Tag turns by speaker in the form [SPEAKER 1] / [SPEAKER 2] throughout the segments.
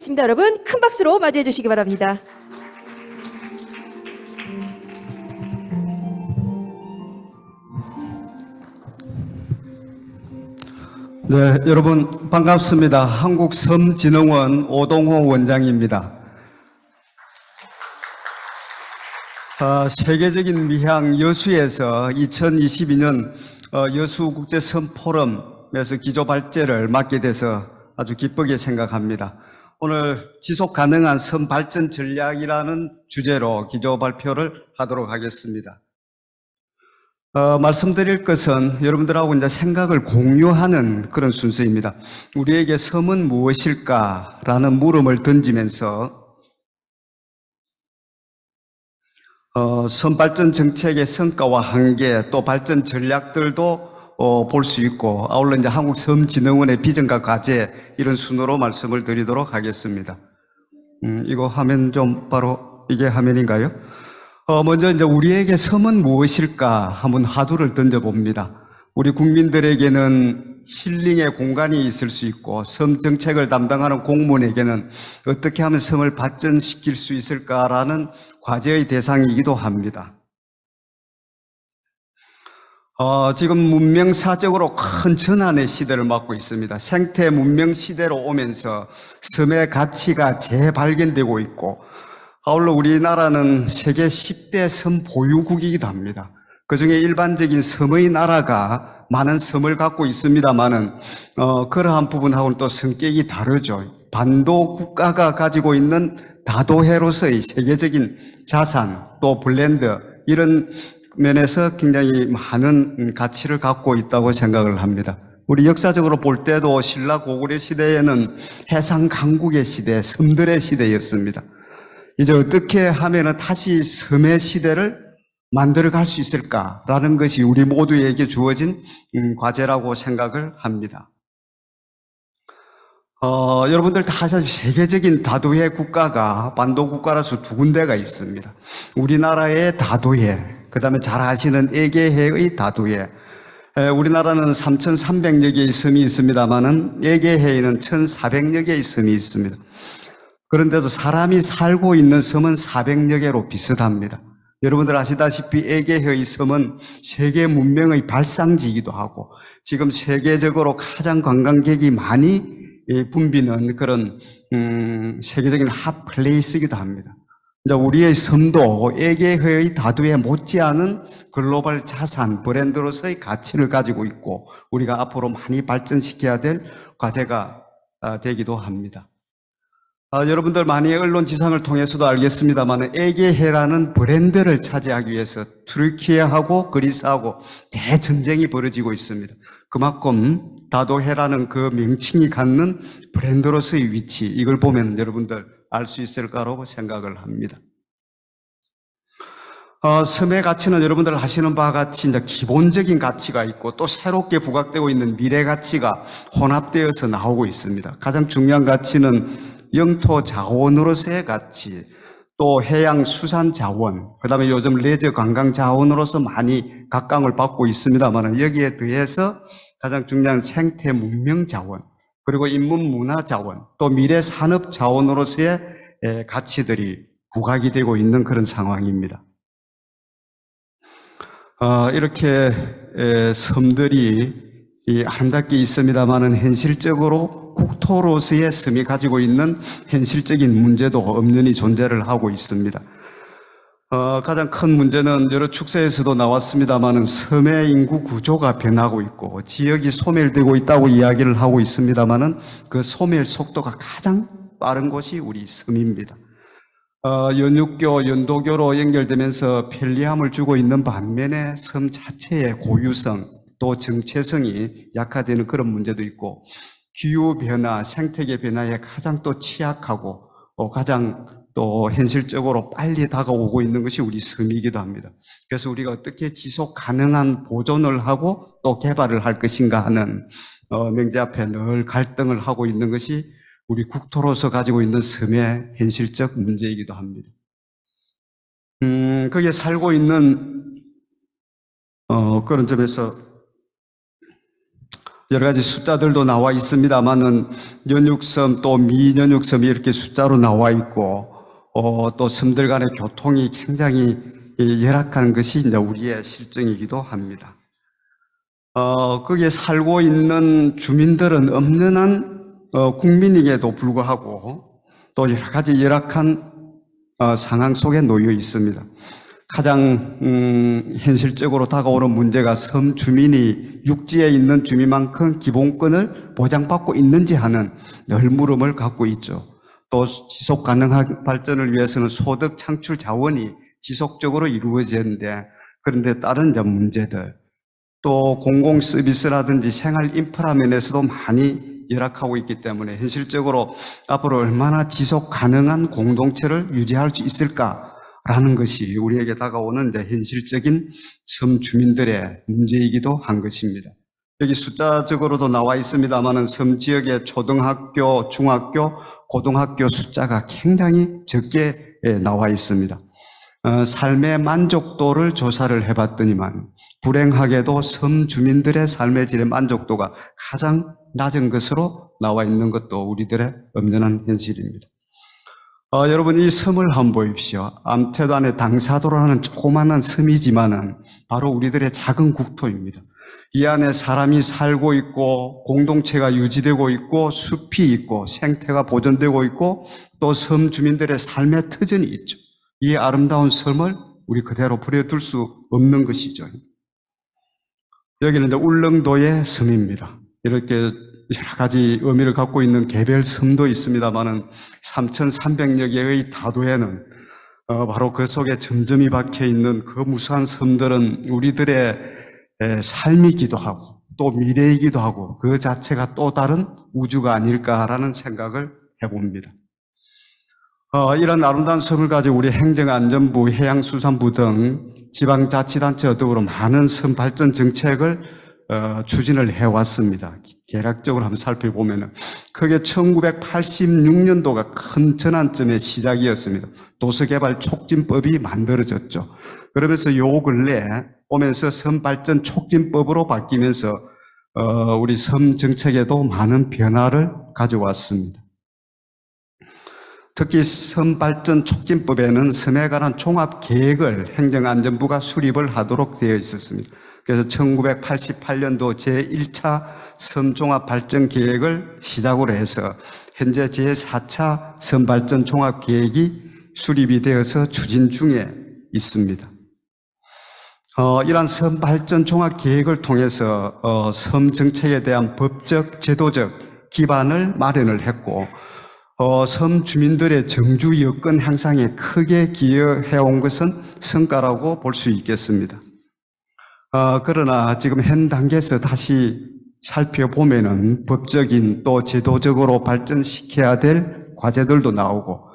[SPEAKER 1] 있습니다. 여러분 큰 박수로 맞이해 주시기 바랍니다.
[SPEAKER 2] 네, 여러분 반갑습니다. 한국섬진흥원 오동호 원장입니다. 세계적인 미향 여수에서 2022년 여수국제섬포럼에서 기조발제를 맡게 돼서 아주 기쁘게 생각합니다. 오늘 지속가능한 섬발전 전략이라는 주제로 기조발표를 하도록 하겠습니다. 말씀드릴 것은 여러분들하고 이제 생각을 공유하는 그런 순서입니다. 우리에게 섬은 무엇일까라는 물음을 던지면서 섬 발전 정책의 성과와 한계, 또 발전 전략들도 볼 수 있고, 아울러 이제 한국섬진흥원의 비전과 과제, 이런 순으로 말씀을 드리도록 하겠습니다. 이거 화면 좀 바로 이게 화면인가요? 먼저 이제 우리에게 섬은 무엇일까 한번 화두를 던져봅니다. 우리 국민들에게는 힐링의 공간이 있을 수 있고, 섬 정책을 담당하는 공무원에게는 어떻게 하면 섬을 발전시킬 수 있을까라는 과제의 대상이기도 합니다. 지금 문명사적으로 큰 전환의 시대를 맞고 있습니다. 생태 문명 시대로 오면서 섬의 가치가 재발견되고 있고, 아울러 우리나라는 세계 10대 섬 보유국이기도 합니다. 그중에 일반적인 섬의 나라가 많은 섬을 갖고 있습니다만은 그러한 부분하고는 또 성격이 다르죠. 반도 국가가 가지고 있는 다도해로서의 세계적인 자산, 또 블렌드, 이런 면에서 굉장히 많은 가치를 갖고 있다고 생각을 합니다. 우리 역사적으로 볼 때도 신라 고구려 시대에는 해상 강국의 시대, 섬들의 시대였습니다. 이제 어떻게 하면은 다시 섬의 시대를 만들어 갈 수 있을까라는 것이 우리 모두에게 주어진 과제라고 생각을 합니다. 여러분들 다 아시다시피 세계적인 다도해 국가가 반도 국가라서 두 군데가 있습니다. 우리나라의 다도해, 그 다음에 잘 아시는 에게해의 다도해. 우리나라는 3,300여 개의 섬이 있습니다만은 에게해에는 1,400여 개의 섬이 있습니다. 그런데도 사람이 살고 있는 섬은 400여 개로 비슷합니다. 여러분들 아시다시피 에게해의 섬은 세계 문명의 발상지이기도 하고, 지금 세계적으로 가장 관광객이 많이 붐비는 그런 세계적인 핫플레이스이기도 합니다. 이제 우리의 섬도 에게해의 다도해 못지않은 글로벌 자산 브랜드로서의 가치를 가지고 있고, 우리가 앞으로 많이 발전시켜야 될 과제가 되기도 합니다. 여러분들 많이 언론 지상을 통해서도 알겠습니다만, 에게해라는 브랜드를 차지하기 위해서 튀르키예하고 그리스하고 대전쟁이 벌어지고 있습니다. 그만큼 다도해라는 그 명칭이 갖는 브랜드로서의 위치, 이걸 보면 여러분들 알 수 있을 거라고 생각을 합니다. 섬의 가치는 여러분들 아시는 바와 같이 이제 기본적인 가치가 있고, 또 새롭게 부각되고 있는 미래 가치가 혼합되어서 나오고 있습니다. 가장 중요한 가치는 영토 자원으로서의 가치, 또 해양 수산 자원, 그 다음에 요즘 레저 관광 자원으로서 많이 각광을 받고 있습니다만, 여기에 더해서 가장 중요한 생태 문명 자원, 그리고 인문 문화 자원, 또 미래 산업 자원으로서의 가치들이 부각이 되고 있는 그런 상황입니다. 이렇게 섬들이 아름답게 있습니다만은 현실적으로 국토로서의 섬이 가지고 있는 현실적인 문제도 엄연히 존재를 하고 있습니다. 가장 큰 문제는 여러 축서에서도 나왔습니다만은 섬의 인구 구조가 변하고 있고 지역이 소멸되고 있다고 이야기를 하고 있습니다만은 그 소멸 속도가 가장 빠른 곳이 우리 섬입니다. 연육교, 연도교로 연결되면서 편리함을 주고 있는 반면에 섬 자체의 고유성, 또 정체성이 약화되는 그런 문제도 있고, 기후변화, 생태계 변화에 가장 또 취약하고 가장 또 현실적으로 빨리 다가오고 있는 것이 우리 섬이기도 합니다. 그래서 우리가 어떻게 지속 가능한 보존을 하고 또 개발을 할 것인가 하는 명제 앞에 늘 갈등을 하고 있는 것이 우리 국토로서 가지고 있는 섬의 현실적 문제이기도 합니다. 거기에 살고 있는 그런 점에서 여러 가지 숫자들도 나와 있습니다만은 연육섬 또 미연육섬이 이렇게 숫자로 나와 있고, 또 섬들 간의 교통이 굉장히 열악한 것이 이제 우리의 실정이기도 합니다. 거기에 살고 있는 주민들은 엄연한 국민에게도 불구하고 또 여러 가지 열악한 상황 속에 놓여 있습니다. 가장 현실적으로 다가오는 문제가 섬 주민이 육지에 있는 주민만큼 기본권을 보장받고 있는지 하는 늘 물음을 갖고 있죠. 또 지속 가능한 발전을 위해서는 소득 창출 자원이 지속적으로 이루어지는데, 그런데 다른 문제들, 또 공공 서비스라든지 생활 인프라 면에서도 많이 열악하고 있기 때문에 현실적으로 앞으로 얼마나 지속 가능한 공동체를 유지할 수 있을까라는 것이 우리에게 다가오는 이제 현실적인 섬 주민들의 문제이기도 한 것입니다. 여기 숫자적으로도 나와 있습니다만은 섬 지역의 초등학교, 중학교, 고등학교 숫자가 굉장히 적게 나와 있습니다. 삶의 만족도를 조사를 해봤더니만 불행하게도 섬 주민들의 삶의 질의 만족도가 가장 낮은 것으로 나와 있는 것도 우리들의 엄연한 현실입니다. 여러분, 이 섬을 한번 보십시오. 암태단의 당사도라는 조그마한 섬이지만은 바로 우리들의 작은 국토입니다. 이 안에 사람이 살고 있고 공동체가 유지되고 있고 숲이 있고 생태가 보존되고 있고 또 섬 주민들의 삶의 터전이 있죠. 이 아름다운 섬을 우리 그대로 버려둘 수 없는 것이죠. 여기는 이제 울릉도의 섬입니다. 이렇게 여러 가지 의미를 갖고 있는 개별 섬도 있습니다만은 3,300여 개의 다도에는 바로 그 속에 점점이 박혀 있는 그 무수한 섬들은 우리들의 삶이기도 하고 또 미래이기도 하고 그 자체가 또 다른 우주가 아닐까라는 생각을 해봅니다. 이런 아름다운 섬을 가지고 우리 행정안전부, 해양수산부 등 지방자치단체와 더불어 많은 섬 발전 정책을 추진을 해왔습니다. 개략적으로 한번 살펴보면은 크게 1986년도가 큰 전환점의 시작이었습니다. 도서개발 촉진법이 만들어졌죠. 그러면서 요 근래 오면서 섬 발전 촉진법으로 바뀌면서 우리 섬 정책에도 많은 변화를 가져왔습니다. 특히 섬 발전 촉진법에는 섬에 관한 종합 계획을 행정안전부가 수립을 하도록 되어 있었습니다. 그래서 1988년도 제1차 섬 종합 발전 계획을 시작으로 해서 현재 제4차 섬 발전 종합 계획이 수립이 되어서 추진 중에 있습니다. 이러한 섬 발전 종합 계획을 통해서 섬 정책에 대한 법적, 제도적 기반을 마련을 했고 섬 주민들의 정주 여건 향상에 크게 기여해온 것은 성과라고 볼 수 있겠습니다. 그러나 지금 현 단계에서 다시 살펴보면은 법적인 또 제도적으로 발전시켜야 될 과제들도 나오고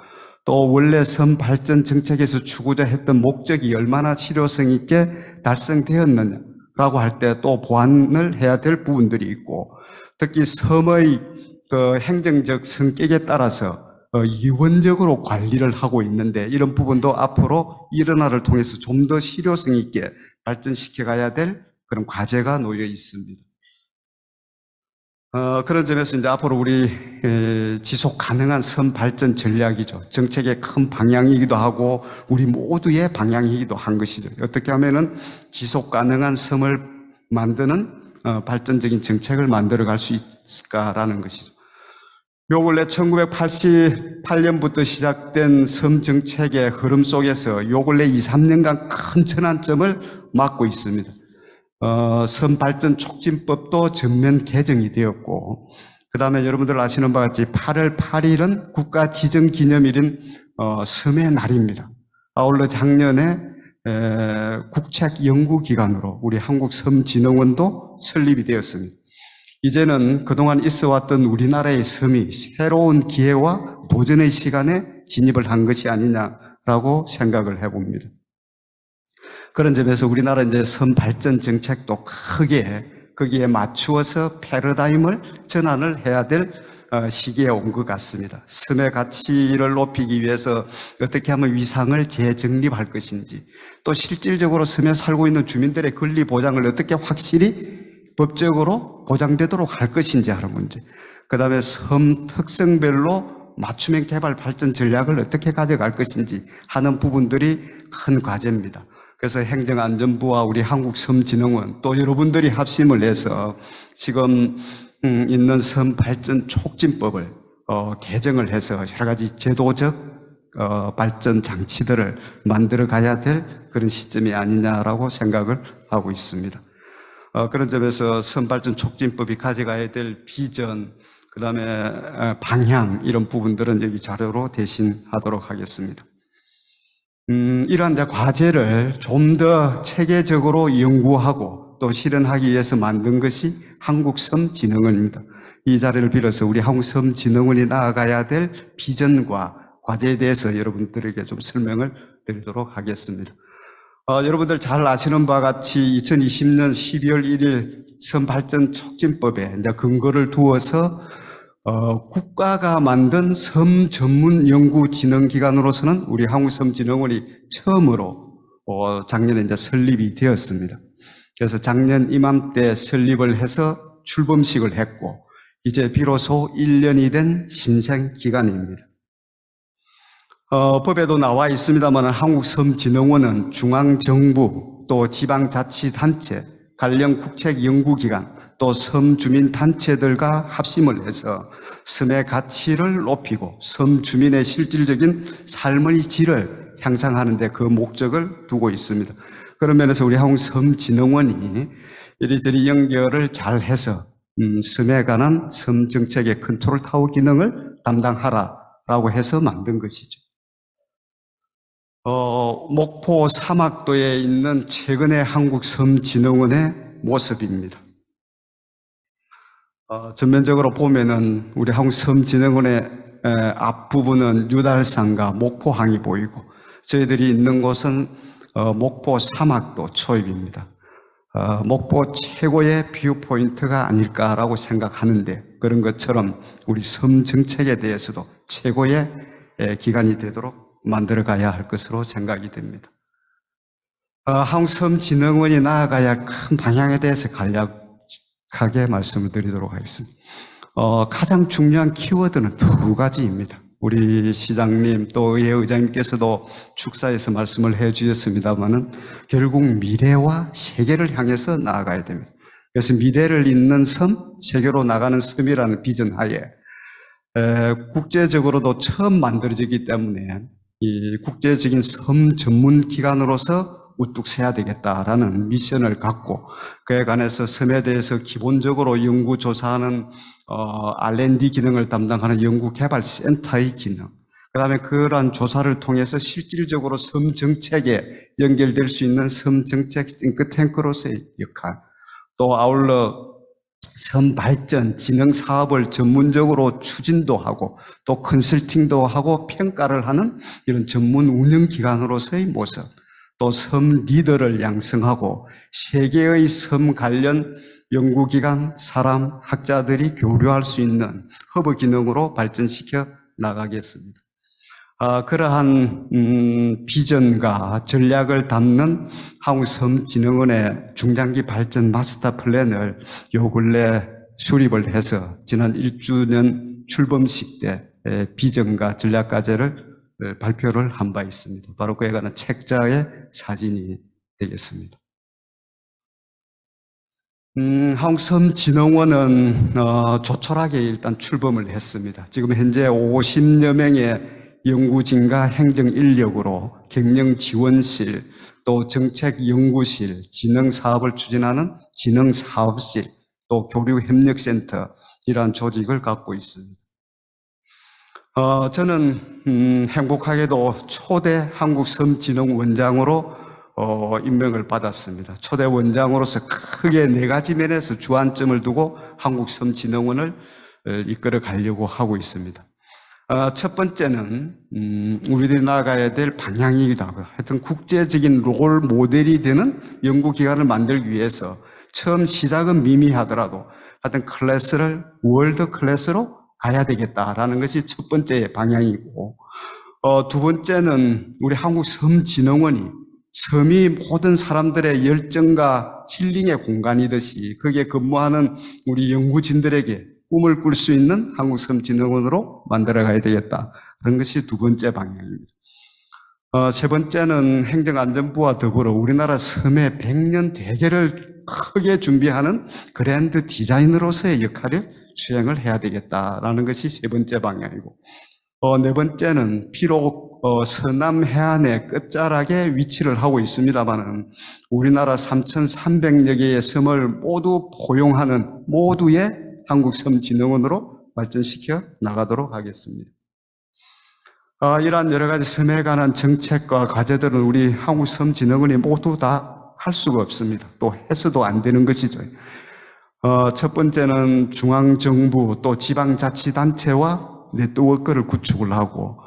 [SPEAKER 2] 또 원래 섬 발전 정책에서 추구자 했던 목적이 얼마나 실효성 있게 달성되었느냐라고 할 때 또 보완을 해야 될 부분들이 있고 특히 섬의 그 행정적 성격에 따라서 이원적으로 관리를 하고 있는데 이런 부분도 앞으로 일원화를 통해서 좀 더 실효성 있게 발전시켜 가야 될 그런 과제가 놓여 있습니다. 그런 점에서 이제 앞으로 우리 지속 가능한 섬 발전 전략이죠. 정책의 큰 방향이기도 하고 우리 모두의 방향이기도 한 것이죠. 어떻게 하면은 지속 가능한 섬을 만드는 발전적인 정책을 만들어 갈 수 있을까라는 것이죠. 요 근래 1988년부터 시작된 섬 정책의 흐름 속에서 요 근래 2, 3년간 큰 전환점을 맞고 있습니다. 섬 발전 촉진법도 전면 개정이 되었고 그 다음에 여러분들 아시는 바와 같이 8월 8일은 국가 지정 기념일인 섬의 날입니다. 아울러 작년에 국책 연구기관으로 우리 한국섬진흥원도 설립이 되었습니다. 이제는 그동안 있어왔던 우리나라의 섬이 새로운 기회와 도전의 시간에 진입을 한 것이 아니냐라고 생각을 해봅니다. 그런 점에서 우리나라 이제 섬 발전 정책도 크게 거기에 맞추어서 패러다임을 전환을 해야 될 시기에 온 것 같습니다. 섬의 가치를 높이기 위해서 어떻게 하면 위상을 재정립할 것인지 또 실질적으로 섬에 살고 있는 주민들의 권리 보장을 어떻게 확실히 법적으로 보장되도록 할 것인지 하는 문제. 그 다음에 섬 특성별로 맞춤형 개발 발전 전략을 어떻게 가져갈 것인지 하는 부분들이 큰 과제입니다. 그래서 행정안전부와 우리 한국섬진흥원 또 여러분들이 합심을 해서 지금 있는 섬 발전 촉진법을 개정을 해서 여러 가지 제도적 발전 장치들을 만들어 가야 될 그런 시점이 아니냐라고 생각을 하고 있습니다. 그런 점에서 섬발전 촉진법이 가져가야 될 비전, 그 다음에 방향 이런 부분들은 여기 자료로 대신하도록 하겠습니다. 이러한 과제를 좀 더 체계적으로 연구하고 또 실현하기 위해서 만든 것이 한국섬진흥원입니다. 이 자리를 빌어서 우리 한국섬진흥원이 나아가야 될 비전과 과제에 대해서 여러분들에게 좀 설명을 드리도록 하겠습니다. 여러분들 잘 아시는 바와 같이 2020년 12월 1일 섬발전 촉진법에 이제 근거를 두어서 국가가 만든 섬 전문 연구 진흥 기관으로서는 우리 한국섬진흥원이 처음으로 작년에 이제 설립이 되었습니다. 그래서 작년 이맘때 설립을 해서 출범식을 했고 이제 비로소 1년이 된 신생 기관입니다. 법에도 나와 있습니다만 한국섬진흥원은 중앙정부 또 지방자치단체, 관련 국책연구기관 또 섬주민단체들과 합심을 해서 섬의 가치를 높이고 섬주민의 실질적인 삶의 질을 향상하는 데 그 목적을 두고 있습니다. 그런 면에서 우리 한국섬진흥원이 이리저리 연결을 잘 해서 섬에 관한 섬정책의 컨트롤 타워 기능을 담당하라라고 해서 만든 것이죠. 목포 사막도에 있는 최근의 한국섬진흥원의 모습입니다. 전면적으로 보면은 우리 한국섬진흥원의 앞부분은 유달산과 목포항이 보이고 저희들이 있는 곳은 목포 사막도 초입입니다. 목포 최고의 뷰 포인트가 아닐까라고 생각하는데 그런 것처럼 우리 섬 정책에 대해서도 최고의 기관이 되도록 만들어 가야 할 것으로 생각이 됩니다. 한국섬진흥원이 나아가야 할 큰 방향에 대해서 간략하게 말씀을 드리도록 하겠습니다. 가장 중요한 키워드는 두 가지입니다. 우리 시장님 또 의회의장님께서도 축사에서 말씀을 해 주셨습니다만은 결국 미래와 세계를 향해서 나아가야 됩니다. 그래서 미래를 잇는 섬, 세계로 나가는 섬이라는 비전 하에 국제적으로도 처음 만들어지기 때문에 이 국제적인 섬 전문 기관으로서 우뚝 서야 되겠다라는 미션을 갖고 그에 관해서 섬에 대해서 기본적으로 연구조사하는 R&D 기능을 담당하는 연구개발센터의 기능, 그 다음에 그러한 조사를 통해서 실질적으로 섬 정책에 연결될 수 있는 섬 정책 싱크탱크로서의 역할, 또 아울러 섬 발전 진흥 사업을 전문적으로 추진도 하고 또 컨설팅도 하고 평가를 하는 이런 전문 운영 기관으로서의 모습, 또 섬 리더를 양성하고 세계의 섬 관련 연구기관, 사람, 학자들이 교류할 수 있는 허브 기능으로 발전시켜 나가겠습니다. 그러한 비전과 전략을 담는 한국섬진흥원의 중장기 발전 마스터 플랜을 요 근래 수립을 해서 지난 1주년 출범식 때 비전과 전략 과제를 발표를 한 바 있습니다. 바로 그에 관한 책자의 사진이 되겠습니다. 한국섬진흥원은 조촐하게 일단 출범을 했습니다. 지금 현재 50여 명의 연구진과 행정인력으로 경영지원실, 또 정책연구실, 진흥사업을 추진하는 진흥사업실, 또 교류협력센터 이러한 조직을 갖고 있습니다. 저는 행복하게도 초대 한국섬진흥원장으로 임명을 받았습니다. 초대 원장으로서 크게 네 가지 면에서 주안점을 두고 한국섬진흥원을 이끌어 가려고 하고 있습니다. 첫 번째는 우리들이 나아가야 될 방향이기도 하고 하여튼 국제적인 롤 모델이 되는 연구기관을 만들기 위해서 처음 시작은 미미하더라도 하여튼 클래스를 월드 클래스로 가야 되겠다라는 것이 첫 번째 방향이고 두 번째는 우리 한국섬진흥원이 섬이 모든 사람들의 열정과 힐링의 공간이듯이 거기에 근무하는 우리 연구진들에게 꿈을 꿀 수 있는 한국섬진흥원으로 만들어가야 되겠다. 그런 것이 두 번째 방향입니다. 세 번째는 행정안전부와 더불어 우리나라 섬의 100년 대계를 크게 준비하는 그랜드 디자이너로서의 역할을 수행을 해야 되겠다라는 것이 세 번째 방향이고, 네 번째는 비록 서남 해안의 끝자락에 위치를 하고 있습니다만은 우리나라 3,300여 개의 섬을 모두 포용하는 모두의 한국섬진흥원으로 발전시켜 나가도록 하겠습니다. 이러한 여러 가지 섬에 관한 정책과 과제들은 우리 한국섬진흥원이 모두 다 할 수가 없습니다. 또 해서도 안 되는 것이죠. 첫 번째는 중앙정부 또 지방자치단체와 네트워크를 구축을 하고,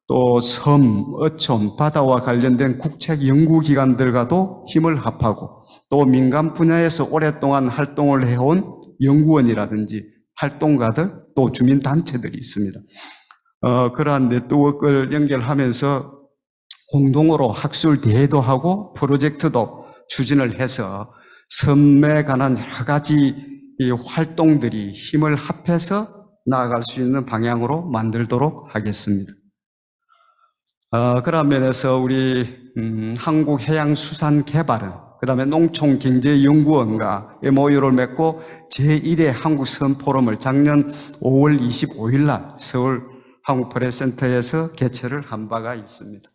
[SPEAKER 2] 또 섬, 어촌, 바다와 관련된 국책 연구기관들과도 힘을 합하고, 또 민간 분야에서 오랫동안 활동을 해온 연구원이라든지 활동가들, 또 주민단체들이 있습니다. 그러한 네트워크를 연결하면서 공동으로 학술 대회도 하고 프로젝트도 추진을 해서 섬에 관한 여러 가지 이 활동들이 힘을 합해서 나아갈 수 있는 방향으로 만들도록 하겠습니다. 그런 면에서 우리 한국해양수산개발은 그 다음에 농촌경제연구원과 MOU를 맺고 제1회 한국섬포럼을 작년 5월 25일 날 서울 한국프레센터에서 개최를 한 바가 있습니다.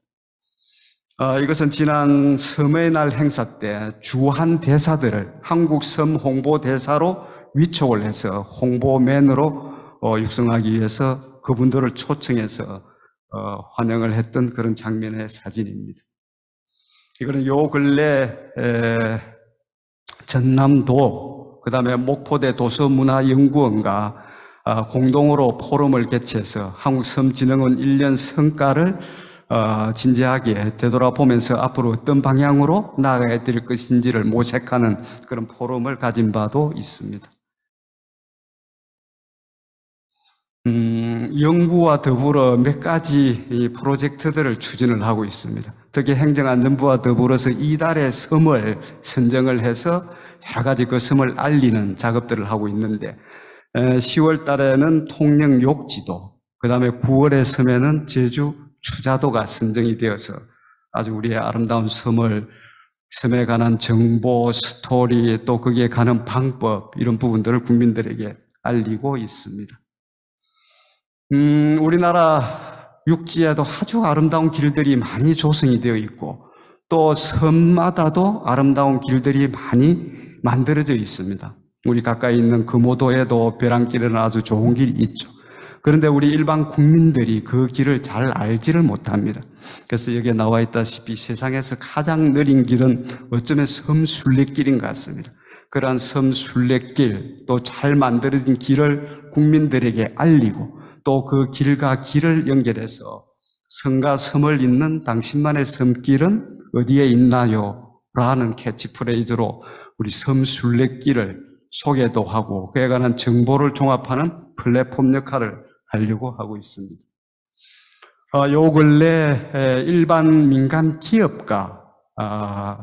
[SPEAKER 2] 이것은 지난 섬의 날 행사 때 주한 대사들을 한국섬 홍보대사로 위촉을 해서 홍보맨으로 육성하기 위해서 그분들을 초청해서 환영을 했던 그런 장면의 사진입니다. 이거는 요 근래 전남도, 그 다음에 목포대 도서문화연구원과 공동으로 포럼을 개최해서 한국섬진흥원 1년 성과를 진지하게 되돌아보면서 앞으로 어떤 방향으로 나아가야 될 것인지를 모색하는 그런 포럼을 가진 바도 있습니다. 연구와 더불어 몇 가지 이 프로젝트들을 추진을 하고 있습니다. 특히 행정안전부와 더불어서 이달의 섬을 선정을 해서 여러 가지 그 섬을 알리는 작업들을 하고 있는데, 10월 달에는 통영 욕지도, 그 다음에 9월의 섬에는 제주 추자도가 선정이 되어서 아주 우리의 아름다운 섬에 관한 정보, 스토리, 또 거기에 가는 방법, 이런 부분들을 국민들에게 알리고 있습니다. 우리나라 육지에도 아주 아름다운 길들이 많이 조성이 되어 있고, 또 섬마다도 아름다운 길들이 많이 만들어져 있습니다. 우리 가까이 있는 금오도에도 벼랑길에는 아주 좋은 길이 있죠. 그런데 우리 일반 국민들이 그 길을 잘 알지를 못합니다. 그래서 여기에 나와 있다시피 세상에서 가장 느린 길은 어쩌면 섬순례길인 것 같습니다. 그러한 섬순례길, 또 잘 만들어진 길을 국민들에게 알리고, 또 그 길과 길을 연결해서 섬과 섬을 잇는 당신만의 섬길은 어디에 있나요? 라는 캐치프레이즈로 우리 섬순례길을 소개도 하고 그에 관한 정보를 종합하는 플랫폼 역할을 하려고 하고 있습니다. 요 근래 일반 민간 기업과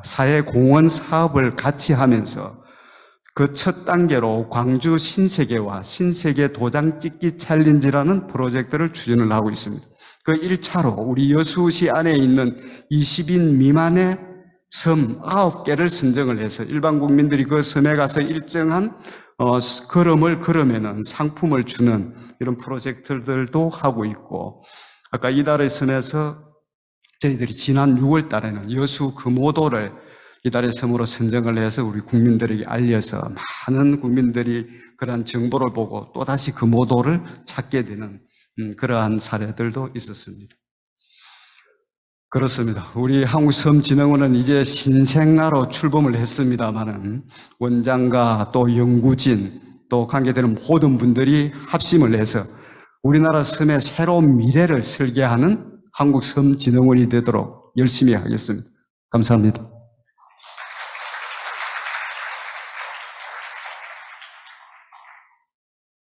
[SPEAKER 2] 사회공헌 사업을 같이 하면서 그 첫 단계로 광주 신세계와 신세계 도장 찍기 챌린지라는 프로젝트를 추진을 하고 있습니다. 그 1차로 우리 여수시 안에 있는 20인 미만의 섬 9개를 선정을 해서 일반 국민들이 그 섬에 가서 일정한 걸음을 걸으면은 상품을 주는 이런 프로젝트들도 하고 있고, 아까 이달의 섬에서 저희들이 지난 6월 달에는 여수 금오도를 이달의 섬으로 선정을 해서 우리 국민들에게 알려서 많은 국민들이 그러한 정보를 보고 또다시 금오도를 찾게 되는 그러한 사례들도 있었습니다. 그렇습니다. 우리 한국섬진흥원은 이제 신생아로 출범을 했습니다마는 원장과 또 연구진 또 관계되는 모든 분들이 합심을 해서 우리나라 섬의 새로운 미래를 설계하는 한국섬진흥원이 되도록 열심히 하겠습니다. 감사합니다.